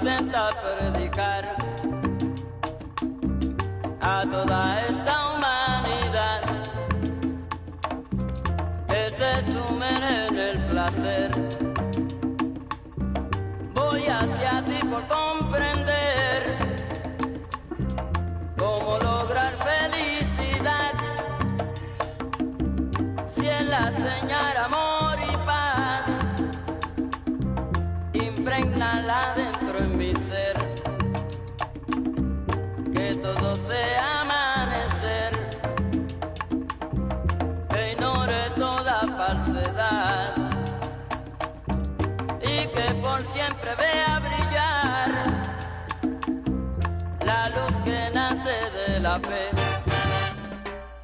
intenta predicar a toda esta humanidad que se sumerge en el placer. Voy hacia ti por comprender cómo lograr felicidad, si en la señal amor y paz impregnala dentro en mi ser, que todo sea amanecer, que ignore toda falsedad y que por siempre vea brillar la luz que nace de la fe.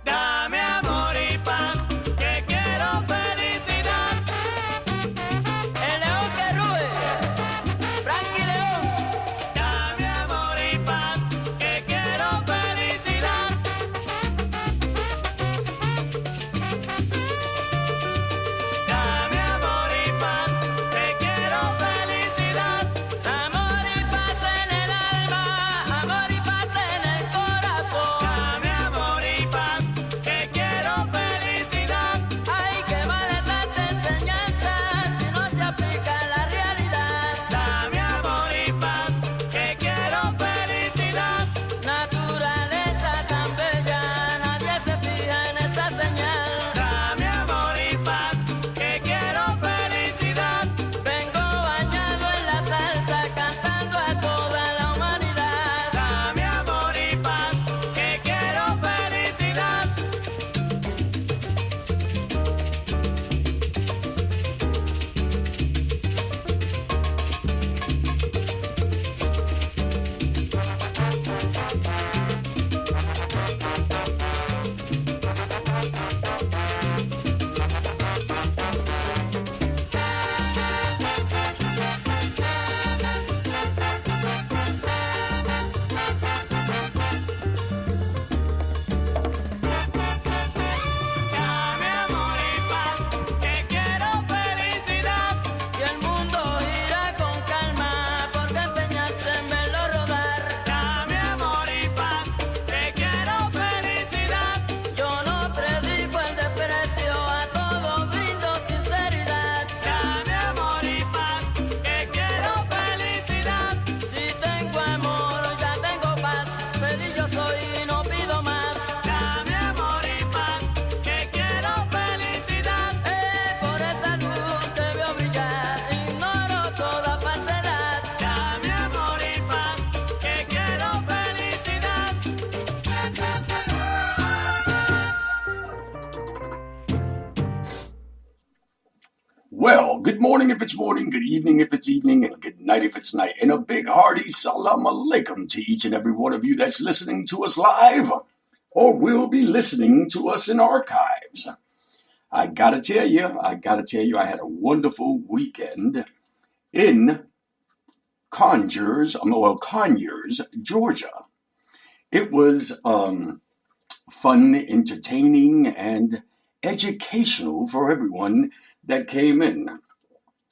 Dame amor y paz, que quiero felicidad. El león que ruge, Frankie León. Dame amor y paz, que quiero felicidad. Dame amor y paz, que quiero felicidad. Amor y paz en el alma, amor y paz en el corazón. Dame amor y paz, que quiero felicidad. Hay que vale tanta enseñanza si no se aplica en la realidad. Dame amor y paz, que quiero felicidad. Naturaleza tan bella, nadie se fija en esa señal. Dame amor y paz, que quiero felicidad. Vengo bañado en la salsa, cantando a toda la humanidad. Dame amor y paz, que quiero felicidad. Dame amor y paz, que quiero felicidad. Si el mundo gira con calma, ¿por qué empeñarse en verlo rodar? Dame amor y paz, que quiero felicidad. Yo no predico el desprecio, a todos brindo sinceridad. Dame amor y paz, que quiero felicidad. Si tengo amor, ya tengo paz. Feliz yo soy y no pido más. Dame amor y paz, que quiero felicidad. Por esa luz te veo brillar, ignoro toda falsedad. Dame amor y paz, que quiero felicidad. Well, good morning if it's morning, good evening if it's evening, and good night if it's night. And a big hearty salam alaikum to each and every one of you that's listening to us live or will be listening to us in archives. I gotta tell you, I had a wonderful weekend in Conyers, Georgia. It was fun, entertaining, and educational for everyone that came in.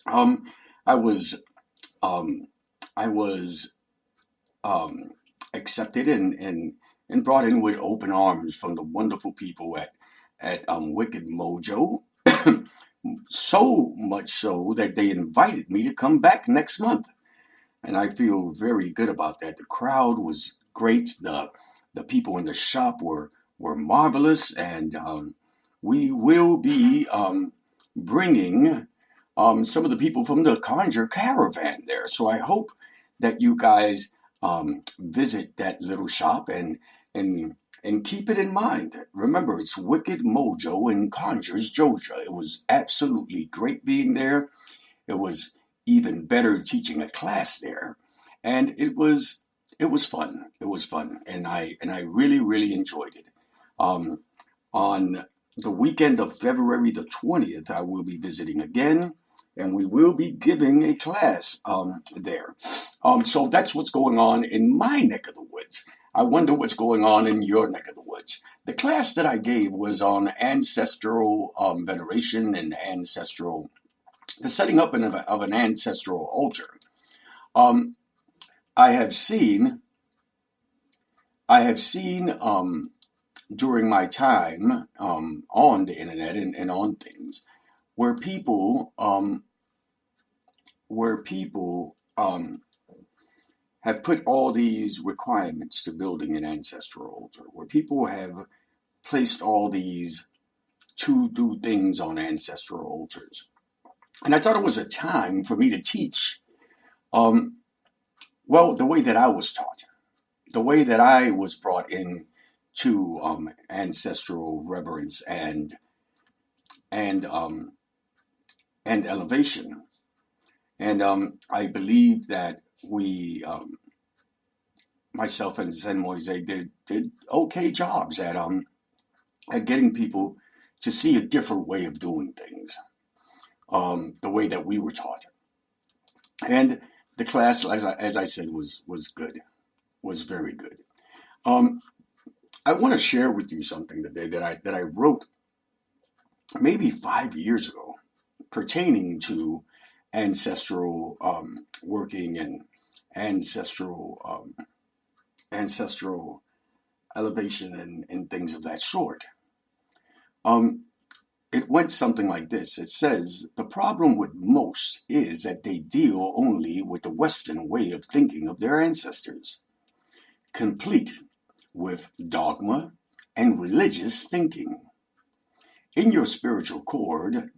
I was accepted and brought in with open arms from the wonderful people at Wicked Mojo. So much so that they invited me to come back next month, and I feel very good about that. The crowd was great. The people in the shop were marvelous, and we will be bringing some of the people from the Conjure Caravan there. So I hope that you guys visit that little shop and keep it in mind. Remember, it's Wicked Mojo in Conyers, Georgia. It was absolutely great being there. It was even better teaching a class there, and it was fun. It was fun, and I really, really enjoyed it. On the weekend of February the 20th, I will be visiting again, and we will be giving a class there. So that's what's going on in my neck of the woods. I wonder what's going on in your neck of the woods. The class that I gave was on ancestral veneration and the setting up of an ancestral altar. I have seen during my time on the internet and on things where people have put all these requirements to building an ancestral altar, where people have placed all these to-do things on ancestral altars. And I thought it was a time for me to teach, well, the way that I was taught, the way that I was brought in to ancestral reverence and elevation. And I believe that we, myself and Zen Moise, did okay jobs at getting people to see a different way of doing things, the way that we were taught. And the class, as I said, was good, was very good. I want to share with you something today that I wrote maybe 5 years ago, pertaining to ancestral working and ancestral elevation and things of that sort. It went something like this. It says, the problem with most is that they deal only with the Western way of thinking of their ancestors, complete with dogma and religious thinking. In your spiritual cord,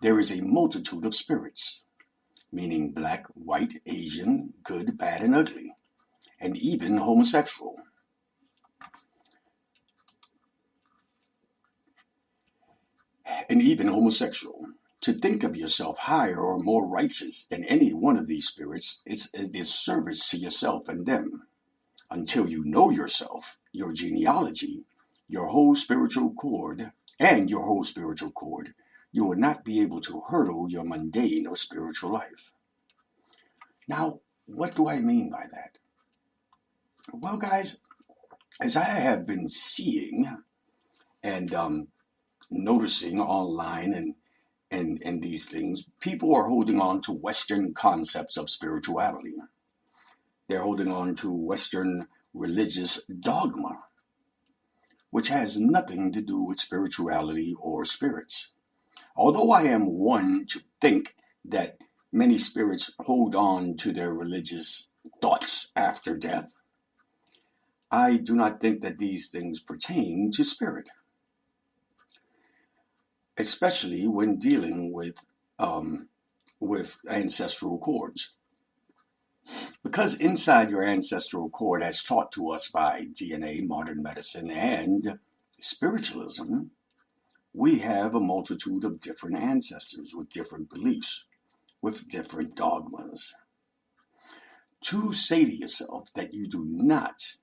there is a multitude of spirits, meaning black, white, Asian, good, bad, and ugly, and even homosexual. To think of yourself higher or more righteous than any one of these spirits is a disservice to yourself and them. Until you know yourself, your genealogy, your whole spiritual cord, you will not be able to hurdle your mundane or spiritual life. Now, what do I mean by that? Well, guys, as I have been seeing and noticing online and these things, people are holding on to Western concepts of spirituality. They're holding on to Western religious dogma, which has nothing to do with spirituality or spirits. Although I am one to think that many spirits hold on to their religious thoughts after death, I do not think that these things pertain to spirit, especially when dealing with ancestral cords. Because inside your ancestral cord, as taught to us by DNA, modern medicine, and spiritualism, we have a multitude of different ancestors with different beliefs, with different dogmas. To say to yourself that you do not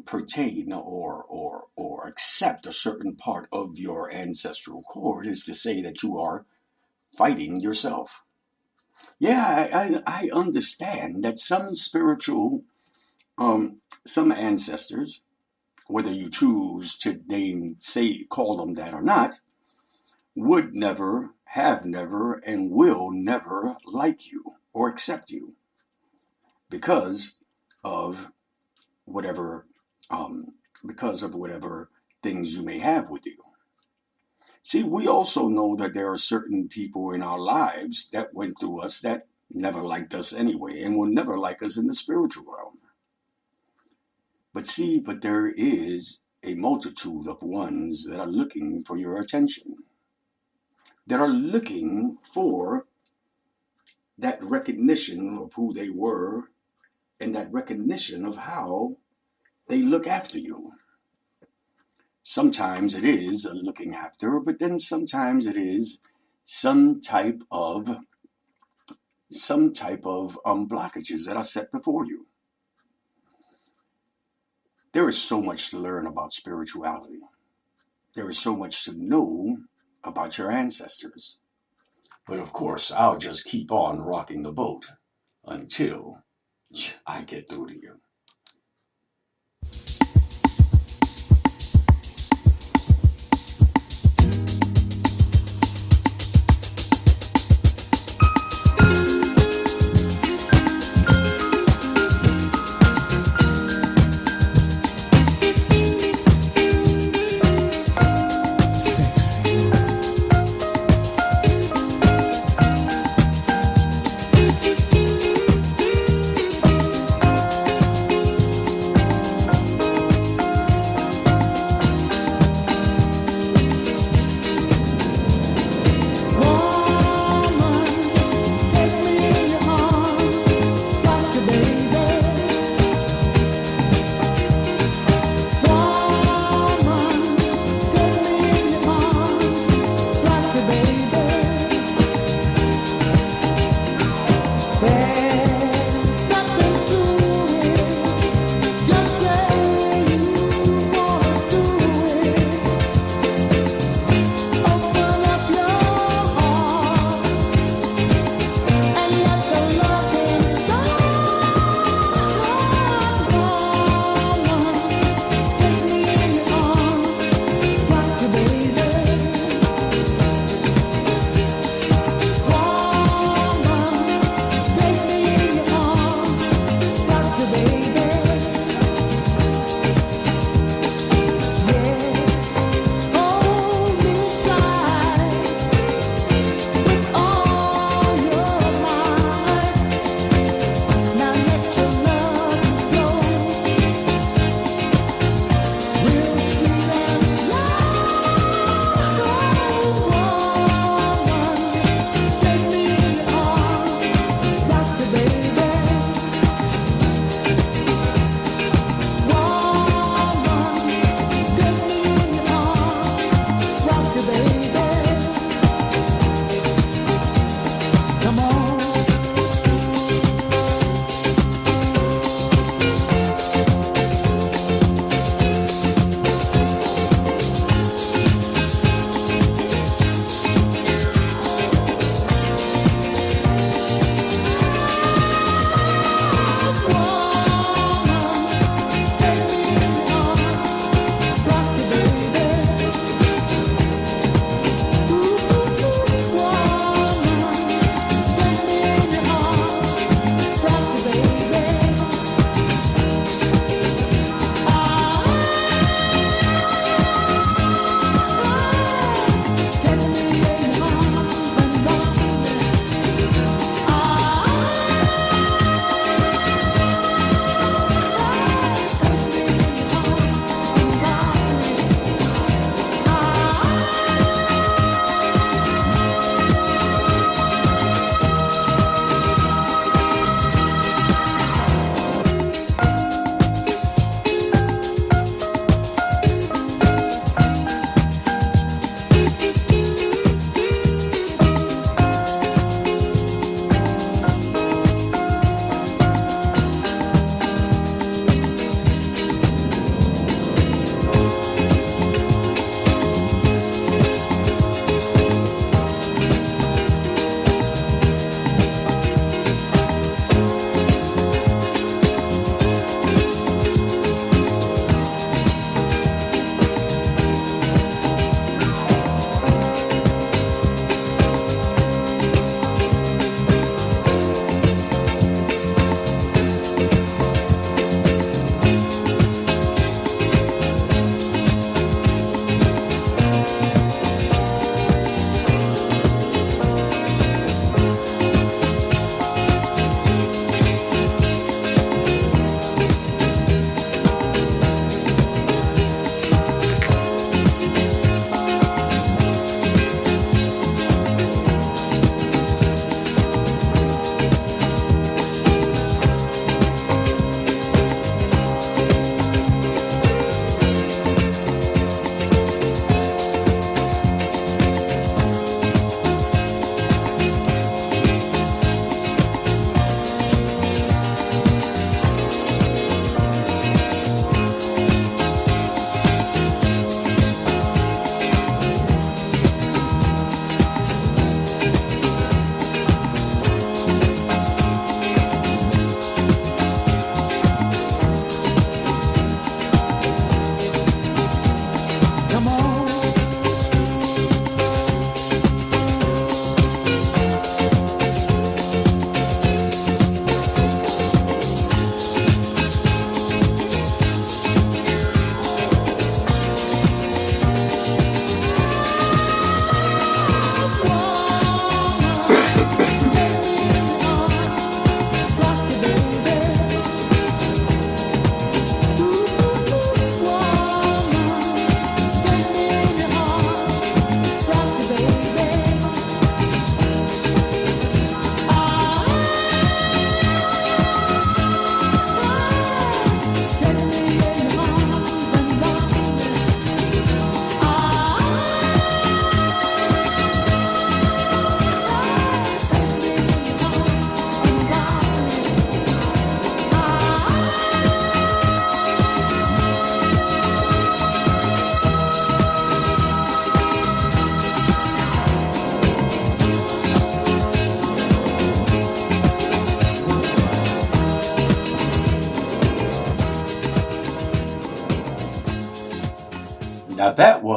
pertain or accept a certain part of your ancestral cord is to say that you are fighting yourself. Yeah, I understand that some spiritual, some ancestors, whether you choose to call them that or not, would never, have never, and will never like you or accept you because of whatever things you may have with you. See, we also know that there are certain people in our lives that went through us that never liked us anyway and will never like us in the spiritual realm. But there is a multitude of ones that are looking for your attention, that are looking for that recognition of who they were and that recognition of how they look after you. Sometimes it is a looking after, but then sometimes it is some type of blockages that are set before you. There is so much to learn about spirituality. There is so much to know about your ancestors. But of course, I'll just keep on rocking the boat until I get through to you.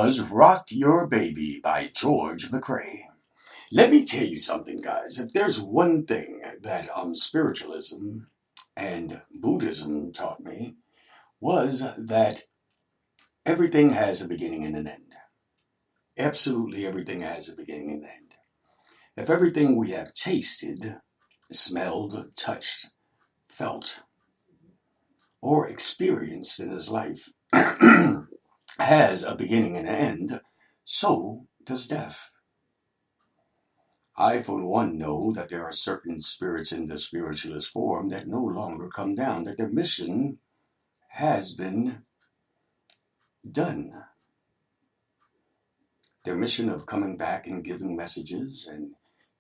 was Rock Your Baby by George McCrae. Let me tell you something, guys. If there's one thing that spiritualism and Buddhism taught me, was that everything has a beginning and an end. Absolutely everything has a beginning and an end. If everything we have tasted, smelled, touched, felt, or experienced in this life has a beginning and an end, so does death. I, for one, know that there are certain spirits in the spiritualist form that no longer come down, that their mission has been done. Their mission of coming back and giving messages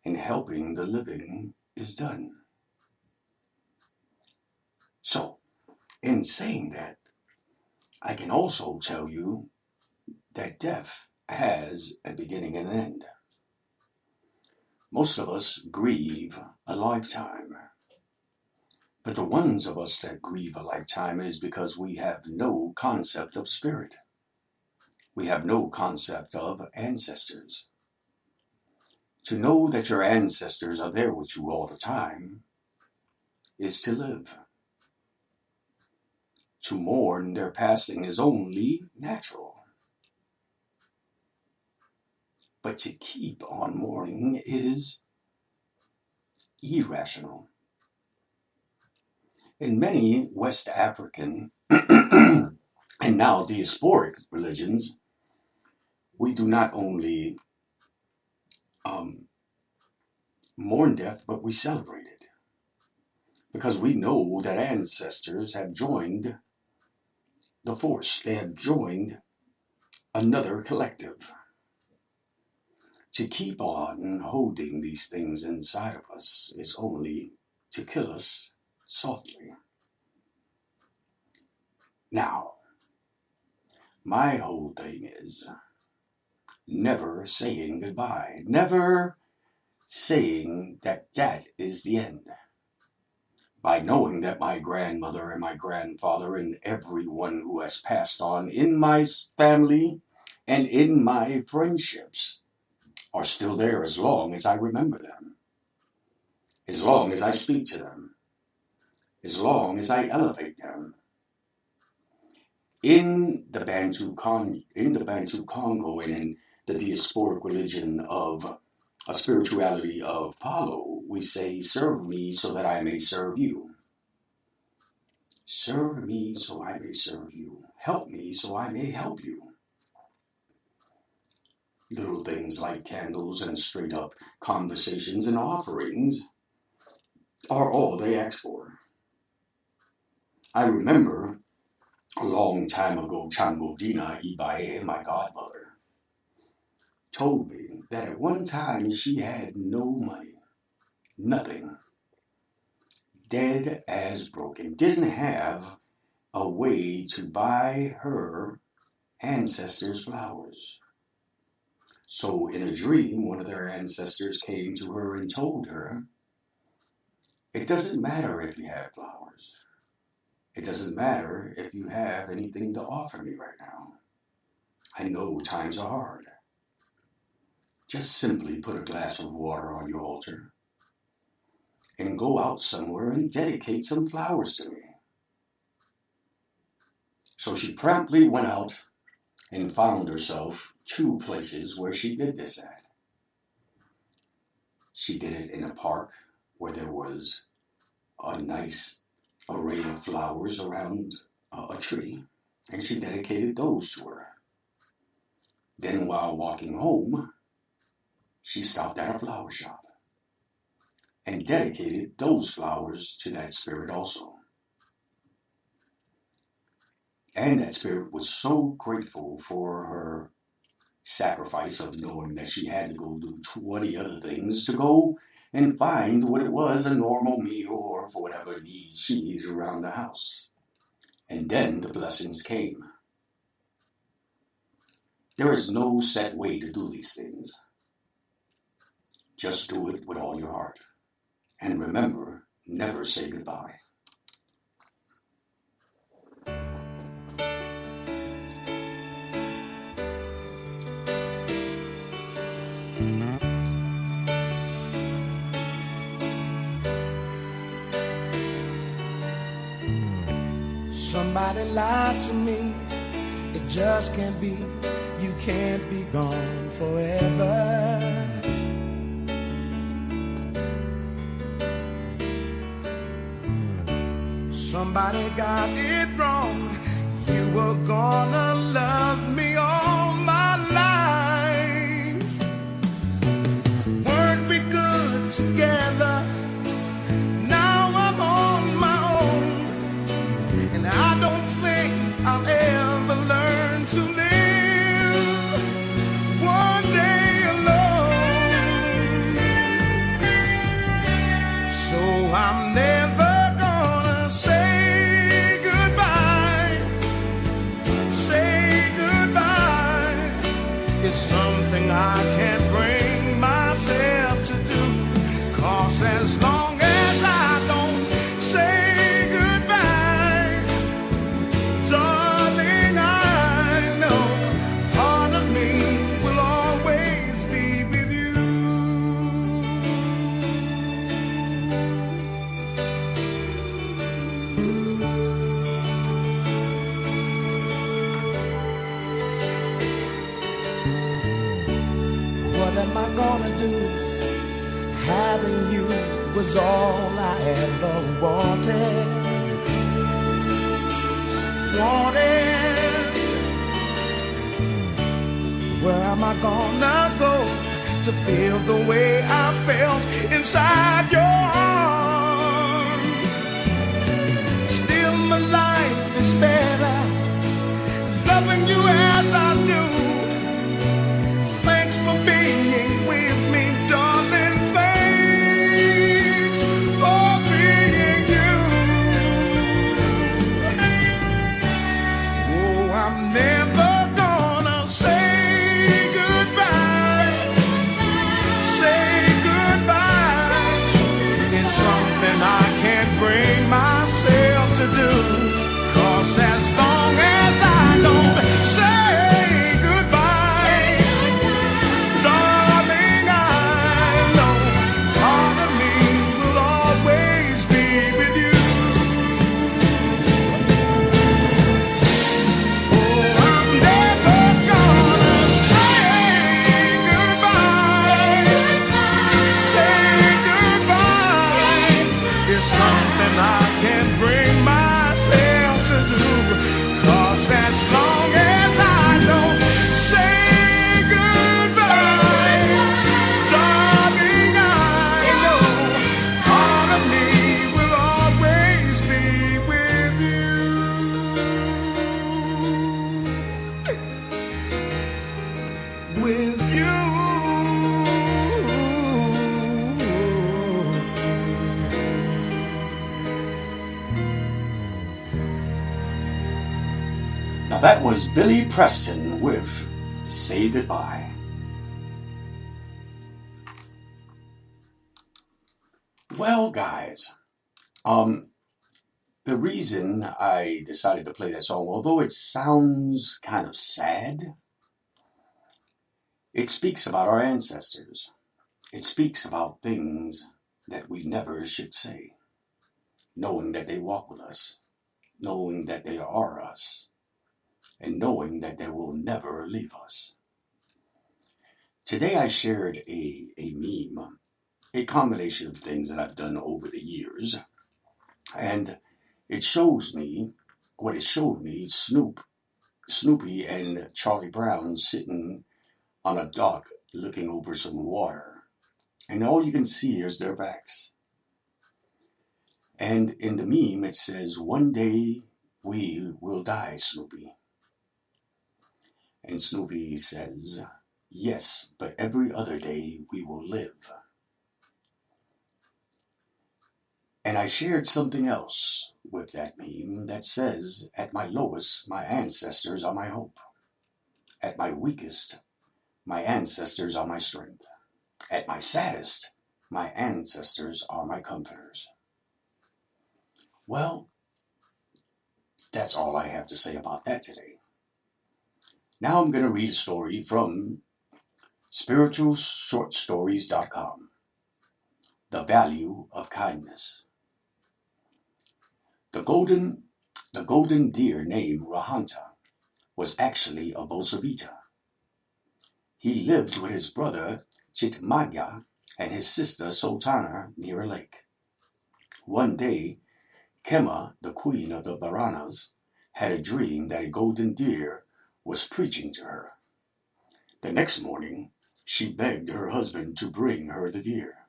and helping the living is done. So, in saying that, I can also tell you that death has a beginning and an end. Most of us grieve a lifetime. But the ones of us that grieve a lifetime is because we have no concept of spirit. We have no concept of ancestors. To know that your ancestors are there with you all the time is to live. To mourn their passing is only natural. But to keep on mourning is irrational. In many West African and now diasporic religions, we do not only mourn death, but we celebrate it. Because we know that ancestors have joined the force. They have joined another collective. To keep on holding these things inside of us is only to kill us softly. Now, my whole thing is never saying goodbye. Never saying that that is the end. By knowing that my grandmother and my grandfather and everyone who has passed on in my family and in my friendships are still there as long as I remember them, as long as I speak to them, as long as I elevate them. In the Bantu Congo and in the diasporic religion of a spirituality of Palo, we say, serve me so that I may serve you. Serve me so I may serve you. Help me so I may help you. Little things like candles and straight up conversations and offerings are all they ask for. I remember a long time ago, Chango Dina Ibae, my godmother, told me that at one time she had no money, nothing, dead as broken, didn't have a way to buy her ancestors flowers. So in a dream, one of their ancestors came to her and told her, it doesn't matter if you have flowers. It doesn't matter if you have anything to offer me right now. I know times are hard. Just simply put a glass of water on your altar and go out somewhere and dedicate some flowers to me. So she promptly went out and found herself 2 places where she did this at. She did it in a park where there was a nice array of flowers around a tree, and she dedicated those to her. Then while walking home, she stopped at a flower shop and dedicated those flowers to that spirit also. And that spirit was so grateful for her sacrifice of knowing that she had to go do 20 other things to go and find what it was, a normal meal or for whatever needs she needed around the house. And then the blessings came. There is no set way to do these things. Just do it with all your heart. And remember, never say goodbye. Somebody lied to me. It just can't be. You can't be gone forever. Somebody got it wrong. You were gonna love me all my life. Weren't we good together? Now I'm on my own, and I don't think I'll ever learn to live one day alone. So I'm never gonna say goodbye. Say goodbye. It's something I can't bring myself to do. 'Cause as long as I don't say goodbye, darling, I know part of me will always be with you. What am I gonna do? Having you was all I ever wanted. Where am I gonna go to feel the way I felt inside your arms? Still my life is better loving you as I do. Thanks for being with me, darling. Thanks for being you. Oh, I'm never gonna say goodbye. Say goodbye. It's something I can't bring myself to do. 'Cause as long as I don't say goodbye, darling, I know part of me will always be with you. Oh, I'm never gonna say goodbye. Say goodbye. It's something I can't bring myself to do. 'Cause as long as I don't say goodbye, darling, I know part of me will always be with you. With you. Now that was Billy Preston with Say Goodbye. Well, guys, the reason I decided to play that song, although it sounds kind of sad, it speaks about our ancestors. It speaks about things that we never should say, knowing that they walk with us, knowing that they are us, and knowing that they will never leave us. Today I shared a meme, a combination of things that I've done over the years, and it shows me, what it showed me, Snoopy and Charlie Brown sitting on a dock looking over some water, and all you can see is their backs. And in the meme it says, "One day we will die, Snoopy." And Snoopy says, "Yes, but every other day we will live." And I shared something else with that meme that says, "At my lowest, my ancestors are my hope. At my weakest, my ancestors are my strength. At my saddest, my ancestors are my comforters." Well, that's all I have to say about that today. Now I'm going to read a story from spiritualshortstories.com. The Value of Kindness. The golden The golden deer named Rahanta was actually a Bosavita. He lived with his brother Chitmaya and his sister Sultana near a lake. One day, Kema, the queen of the Baranas, had a dream that a golden deer was preaching to her. The next morning, she begged her husband to bring her the deer.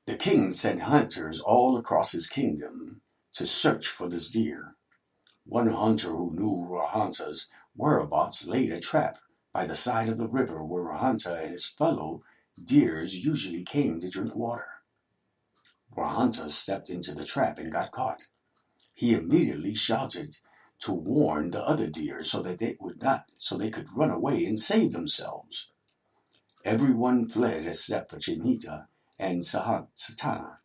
The king sent hunters all across his kingdom to search for this deer. One hunter who knew Rahanta's whereabouts laid a trap by the side of the river where Rahanta and his fellow deers usually came to drink water. Rahanta stepped into the trap and got caught. He immediately shouted to warn the other deer so they could run away and save themselves. Everyone fled except for Chinita and Satana.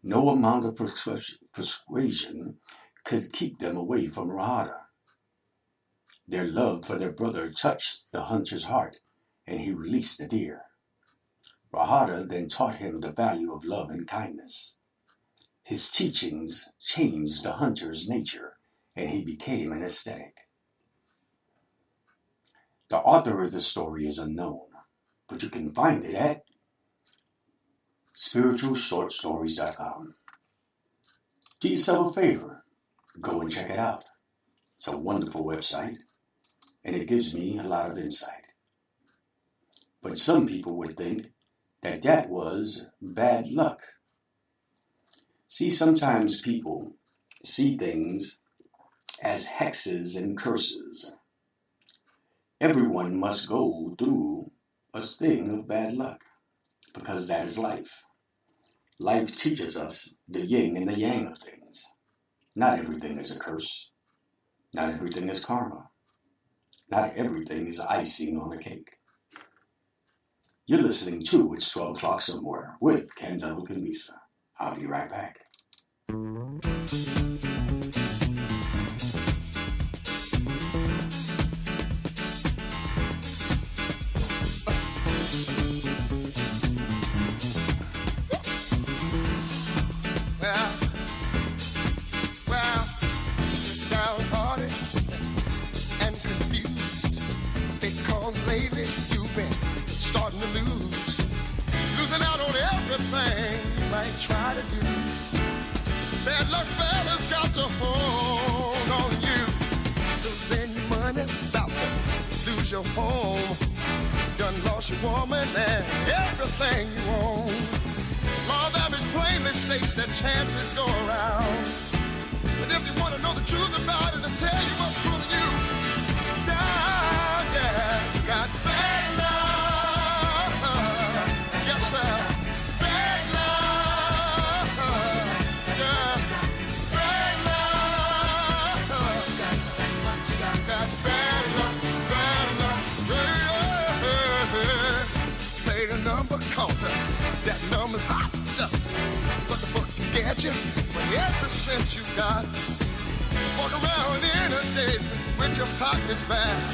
No amount of persuasion could keep them away from Rahata. Their love for their brother touched the hunter's heart, and he released the deer. Rahata then taught him the value of love and kindness. His teachings changed the hunter's nature, and he became an ascetic. The author of the story is unknown, but you can find it at spiritualshortstories.com. Do yourself a favor, go and check it out. It's a wonderful website, and it gives me a lot of insight. But some people would think that was bad luck. See, sometimes people see things as hexes and curses. Everyone must go through a thing of bad luck, because that is life. Life teaches us the yin and the yang of things. Not everything is a curse. Not everything is karma. Not everything is icing on a cake. You're listening to It's 12 O'Clock Somewhere with Candelo Kimbisa. I'll be right back. Downhearted and confused because lately you've been starting to losing out on everything you might try to do. Bad luck fellas got to hold on you. Losing your money, about to lose your home. Done lost your woman and everything you own. Law of average plainly states that chances go around. But if you want to know the truth about it, I'll tell you what's pulling you down. Yeah, you got bad luck. Yes, sir. Bad luck. Yeah, bad luck. Got bad luck, yeah. Play the number, cause that number's hot. But the book is sketchy for every cent you got. Walk around in a day with your pockets back.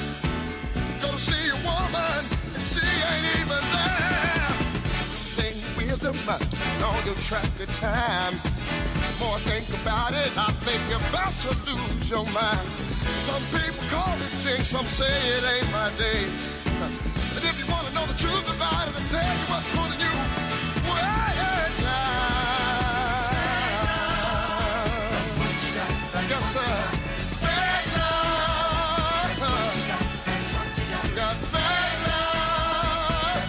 Go to see a woman and she ain't even there. Think wisdom and all your track of time. More think about it, I think you're about to lose your mind. Some people call it jinx, some say it ain't my day. But if you want to know the truth about it, I'll tell you what's pulling you way down. Yes, sir. Bad luck. Got bad luck.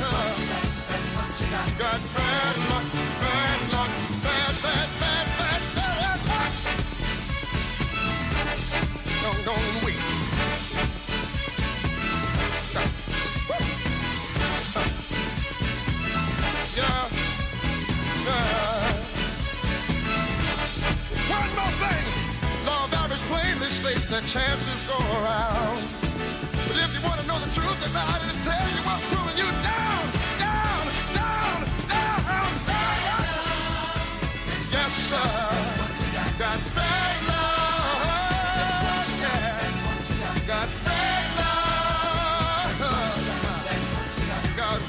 Got bad luck. Bad luck. Bad luck. Don't wait. Yeah. One more thing. Law of average plainly states that chances go around. But if you want to know the truth about it, I'll tell you what's pulling you down. Yes, sir. Got bad luck. Yeah. Got bad luck. Got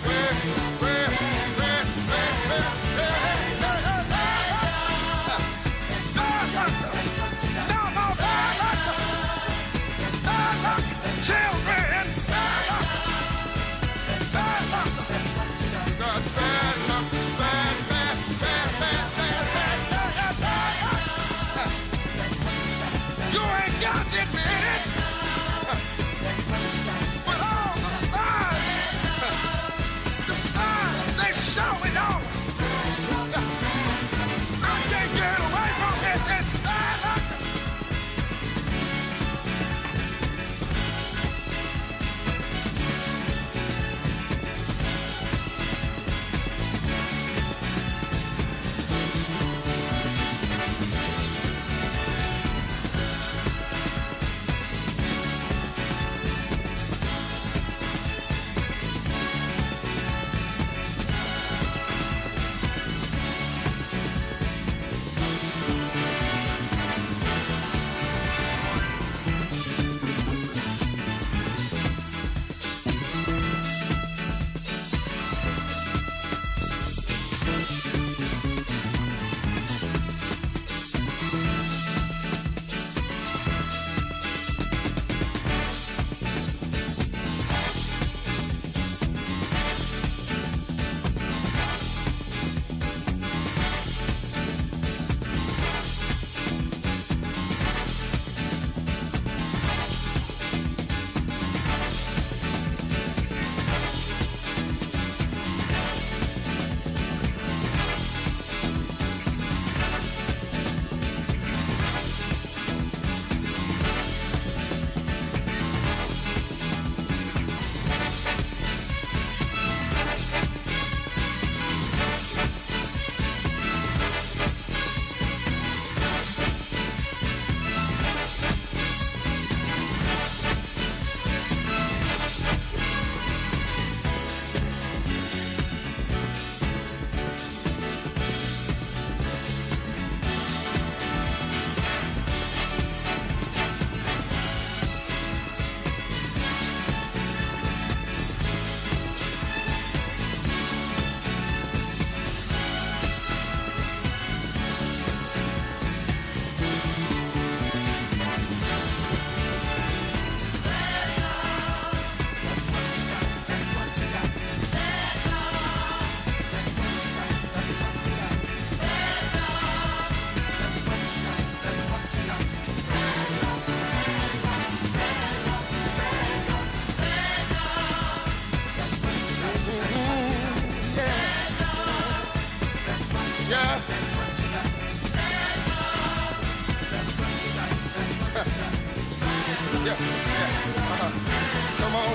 Come on.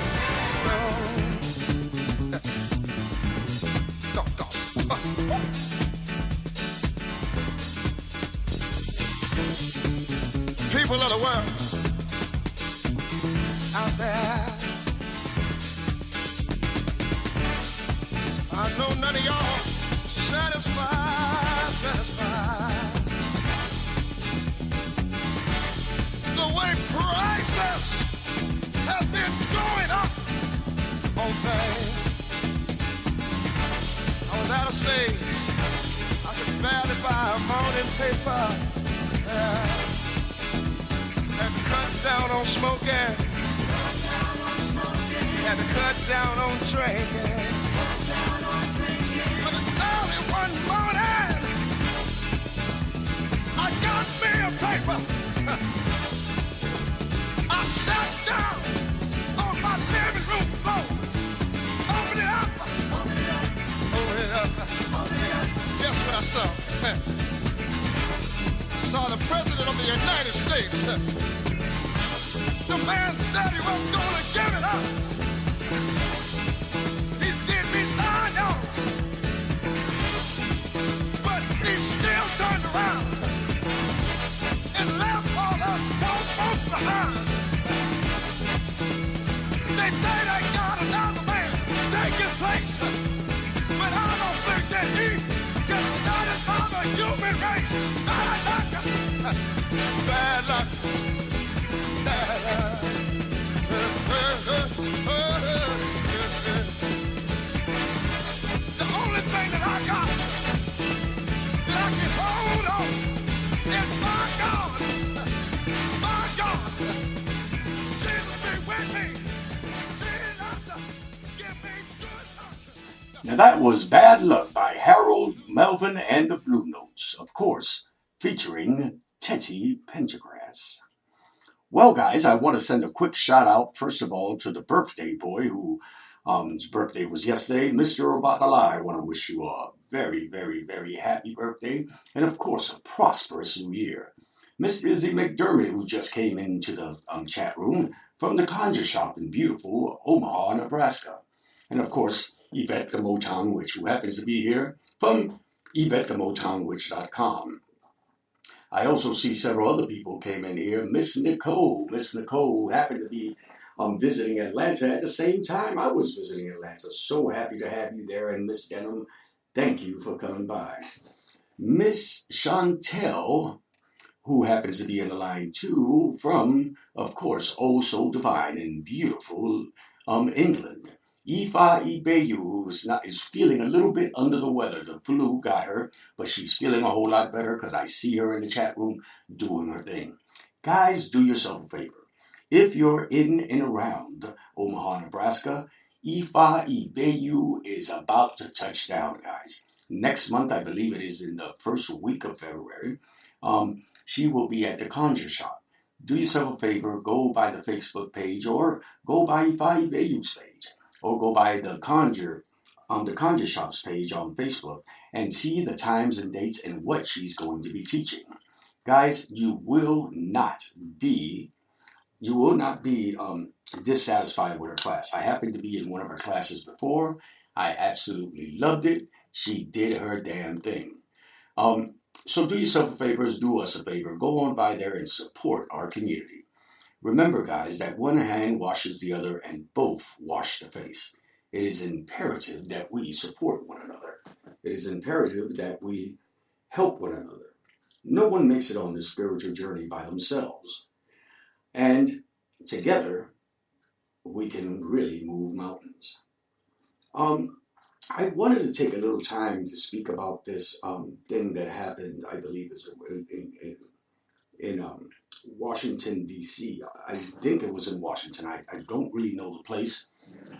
People of the world out there, I know none of y'all satisfied. The way prices has been going up on things. I was out of state. I could barely buy a morning paper. Had to cut down on smoking. Had to cut down on drinking. But early one morning, I got me a paper. I sat down on my living room floor. Open it up. Guess what I saw? Saw the President of the United States. The man said he was going to give it up. He did me sign on. But he still turned around and left all us poor folks behind. They say they got another man taking place. But I don't think that he can satisfy the human race. Bad luck. Bad luck. The only thing that I got that I can hold on is my God. My God. Jesus be with me. Jesus, give me good luck. Now that was Bad Luck by Harold Melvin and the Blue Notes, of course, featuring Teddy Pendergrass. Well, guys, I want to send a quick shout out, first of all, to the birthday boy whose birthday was yesterday, Mr. Obatala. I want to wish you a very, very, very happy birthday, and of course, a prosperous new year. Miss Izzy McDermott, who just came into the chat room from the Conjure Shop in beautiful Omaha, Nebraska. And of course, Yvette the Motown Witch, who happens to be here from YvetteTheMotownWitch.com. I also see several other people came in here. Miss Nicole, who happened to be visiting Atlanta at the same time I was visiting Atlanta. So happy to have you there. And Miss Denham, thank you for coming by. Miss Chantel, who happens to be in the line too, from, of course, Oh So Divine in beautiful England. Ifa Ibeyu is feeling a little bit under the weather. The flu got her, but she's feeling a whole lot better because I see her in the chat room doing her thing. Guys, do yourself a favor. If you're in and around Omaha, Nebraska, Ifa Ibeyu is about to touch down, guys. Next month, I believe it is in the first week of February, she will be at the Conjure Shop. Do yourself a favor, go by the Facebook page or go by Ifa Ibeyu's page. Or go by the Conjure Shop's page on Facebook and see the times and dates and what she's going to be teaching. Guys, you will not be dissatisfied with her class. I happened to be in one of her classes before. I absolutely loved it. She did her damn thing. So do yourself a favor, do us a favor, go on by there and support our community. Remember, guys, that one hand washes the other and both wash the face. It is imperative that we support one another. It is imperative that we help one another. No one makes it on this spiritual journey by themselves. And together, we can really move mountains. I wanted to take a little time to speak about this thing that happened, I believe it's in Washington, D.C. I think it was in Washington. I don't really know the place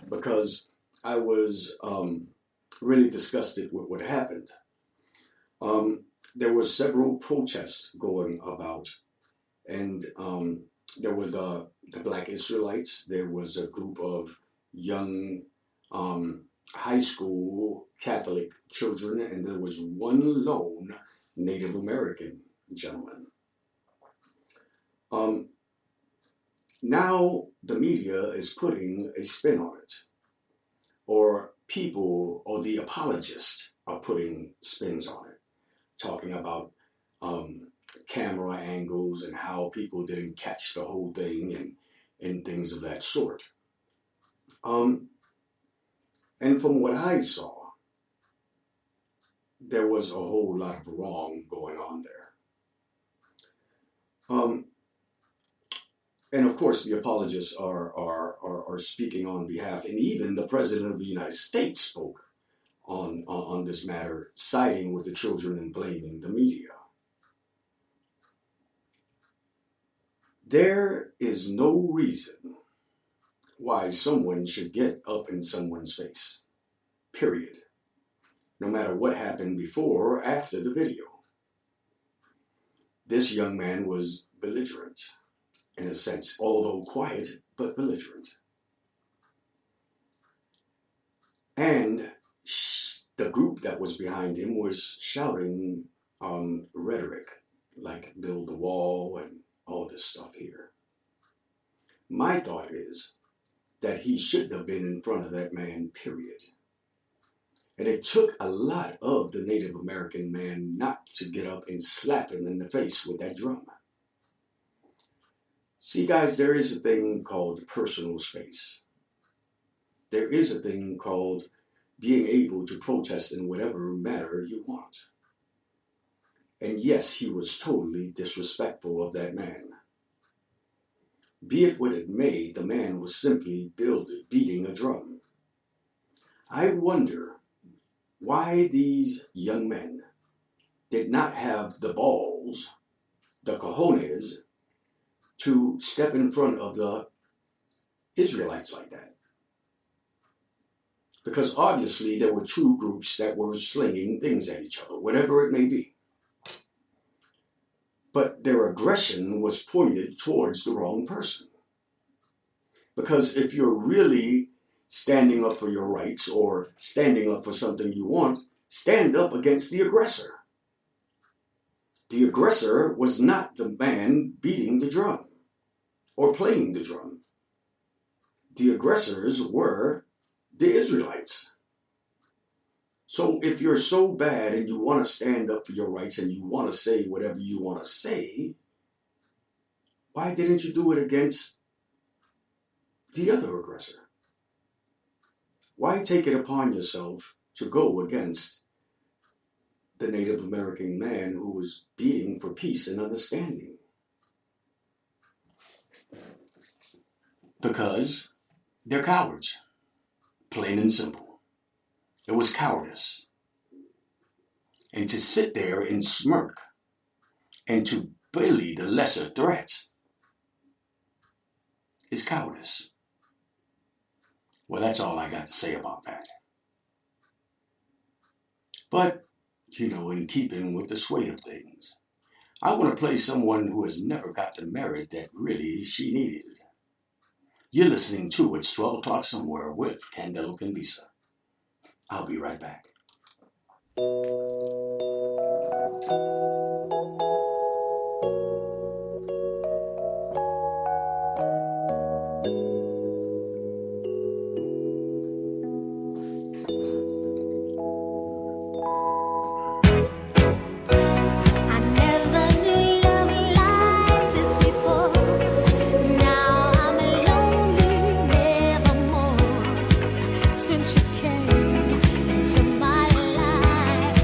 because I was really disgusted with what happened. There were several protests going about, and there were the Black Israelites. There was a group of young high school Catholic children, and there was one lone Native American gentleman. Now the media is putting a spin on it, or people or the apologists are putting spins on it, talking about camera angles and how people didn't catch the whole thing and things of that sort. And from what I saw, there was a whole lot of wrong going on there. And of course, the apologists are speaking on behalf, and even the President of the United States spoke on this matter, siding with the children and blaming the media. There is no reason why someone should get up in someone's face, period, no matter what happened before or after the video. This young man was belligerent, in a sense, although quiet, but belligerent. And the group that was behind him was shouting rhetoric, like build the wall and all this stuff here. My thought is that he shouldn't have been in front of that man, period. And it took a lot of the Native American man not to get up and slap him in the face with that drum. See, guys, there is a thing called personal space. There is a thing called being able to protest in whatever manner you want. And yes, he was totally disrespectful of that man. Be it what it may, the man was simply beating a drum. I wonder why these young men did not have the balls, the cojones, to step in front of the Israelites like that. Because obviously there were two groups that were slinging things at each other, whatever it may be. But their aggression was pointed towards the wrong person. Because if you're really standing up for your rights or standing up for something you want, stand up against the aggressor. The aggressor was not the man beating the drum or playing the drum. The aggressors were the Israelites. So if you're so bad and you want to stand up for your rights and you want to say whatever you want to say, why didn't you do it against the other aggressor? Why take it upon yourself to go against the Native American man who was beating for peace and understanding? Because they're cowards, plain and simple. It was cowardice. And to sit there and smirk and to bully the lesser threats is cowardice. Well, that's all I got to say about that. But, in keeping with the sway of things, I want to play someone who has never got the merit that really she needed. You're listening to It's 12 O'Clock Somewhere with Candelo Kimbisa. I'll be right back. Since you came into my life,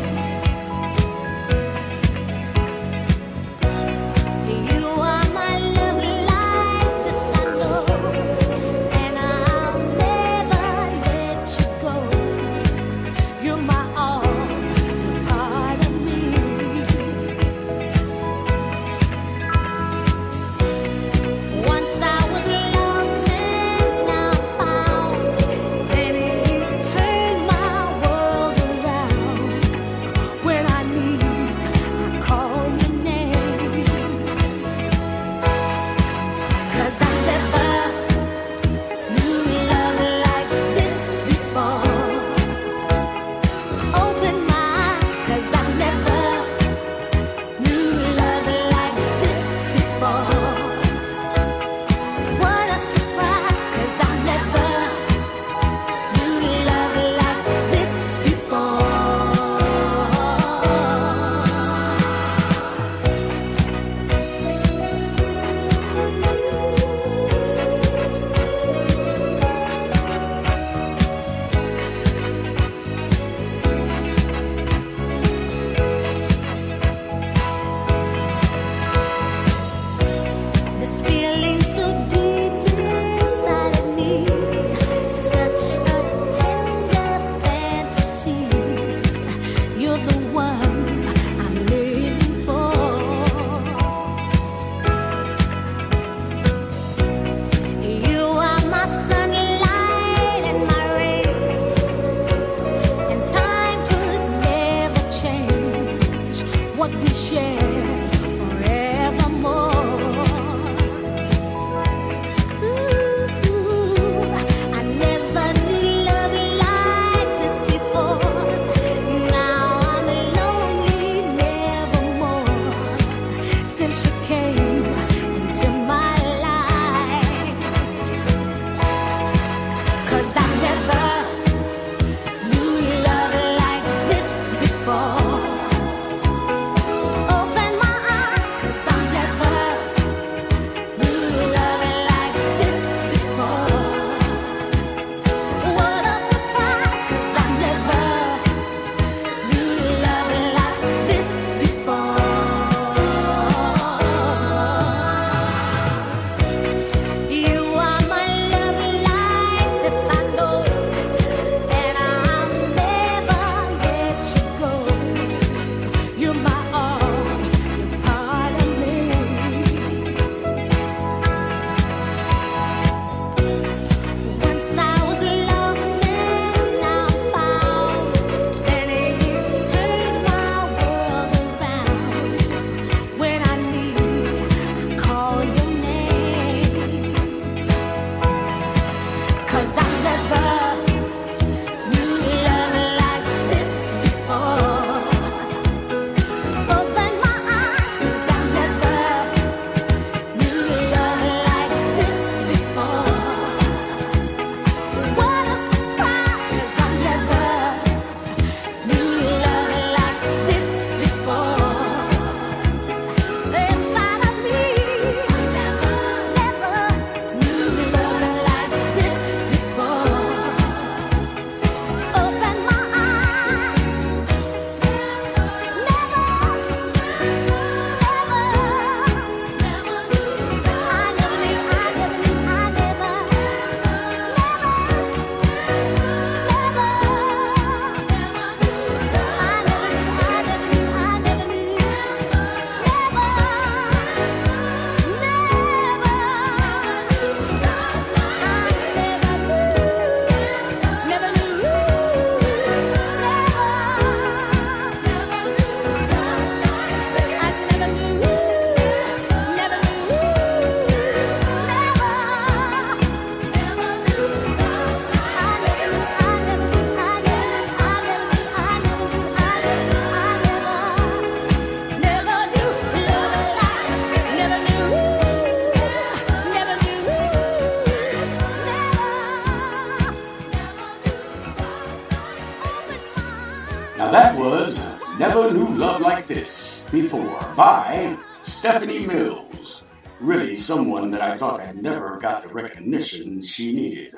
like this before by Stephanie Mills. Really someone that I thought had never got the recognition she needed.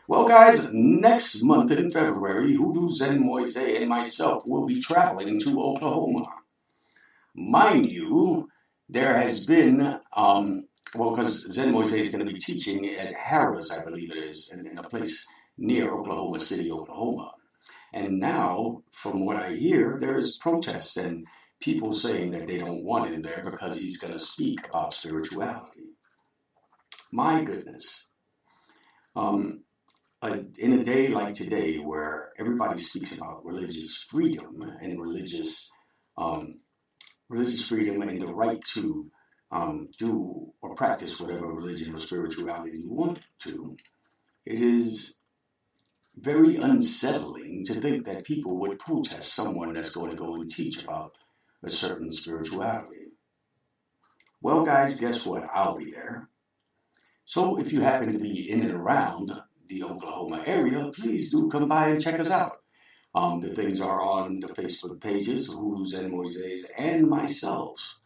Well, guys, next month in February, Hoodoo Zen Moise and myself will be traveling to Oklahoma. Mind you, there has been, because Zen Moise is going to be teaching at Harrah's, I believe it is, in a place near Oklahoma City, Oklahoma. And now, from what I hear, there's protests and people saying that they don't want him there because he's going to speak about spirituality. My goodness. In a day like today where everybody speaks about religious freedom and religious freedom and the right to do or practice whatever religion or spirituality you want to, it is very unsettling to think that people would protest someone that's going to go and teach about a certain spirituality. Well, guys, guess what? I'll be there. So if you happen to be in and around the Oklahoma area, please do come by and check us out. The things are on the Facebook pages, Hoodoo Zen Moises, and myself,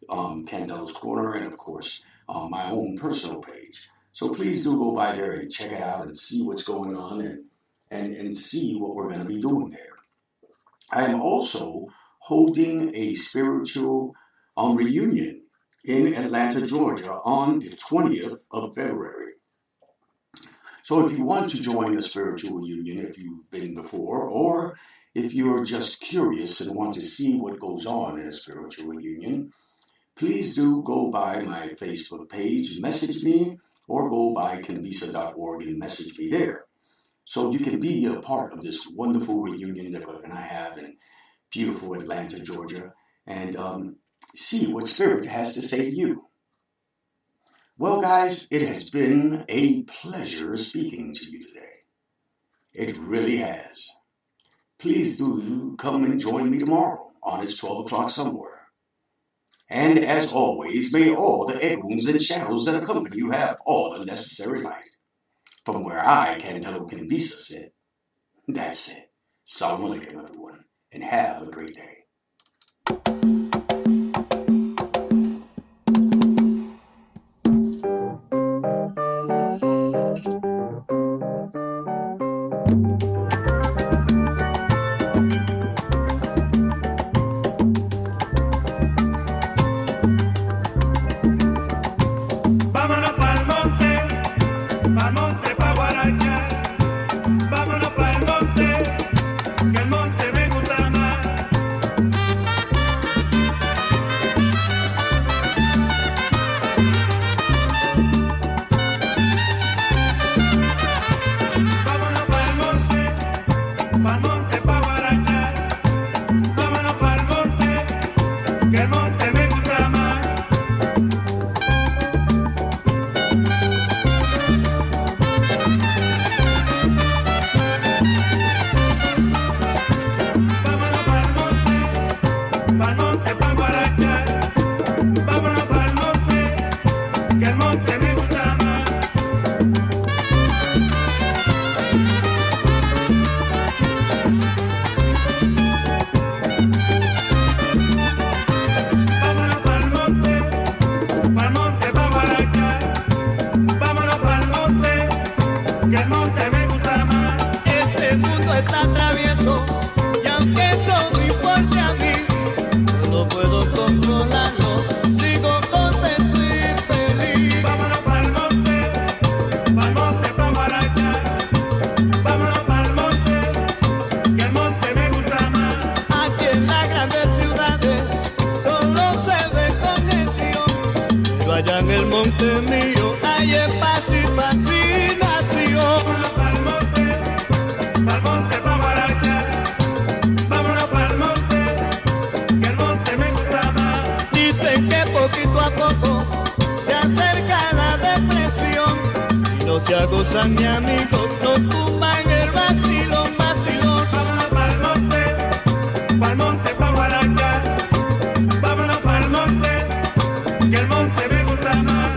Candelo's Corner, and of course, my own personal page. So please do go by there and check it out and see what's going on and see what we're going to be doing there. I am also holding a spiritual reunion in Atlanta, Georgia on the 20th of February. So if you want to join a spiritual reunion, if you've been before, or if you're just curious and want to see what goes on in a spiritual reunion, please do go by my Facebook page, message me, or go by Kimbisa.org and message me there. So you can be a part of this wonderful reunion that we're going to have in beautiful Atlanta, Georgia, and see what Spirit has to say to you. Well, guys, it has been a pleasure speaking to you today. It really has. Please do come and join me tomorrow on It's 12 o'clock somewhere. And as always, may all the echoes and shadows that accompany you have all the necessary light. From where I, Candelo Kimbisa, sit, that's it. Salam alaikum, everyone, and have a great day. Gozan mi amigo, no tumban el vacilón, vacilón. Vámonos pa'l monte, pa' Guaracha. Vámonos pa'l monte, que el monte me gusta más.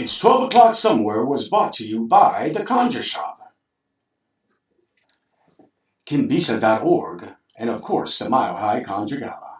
It's 12 O'Clock Somewhere was brought to you by The Conjure Shop, Kimbisa.org, and of course the Mile High Conjure Gala.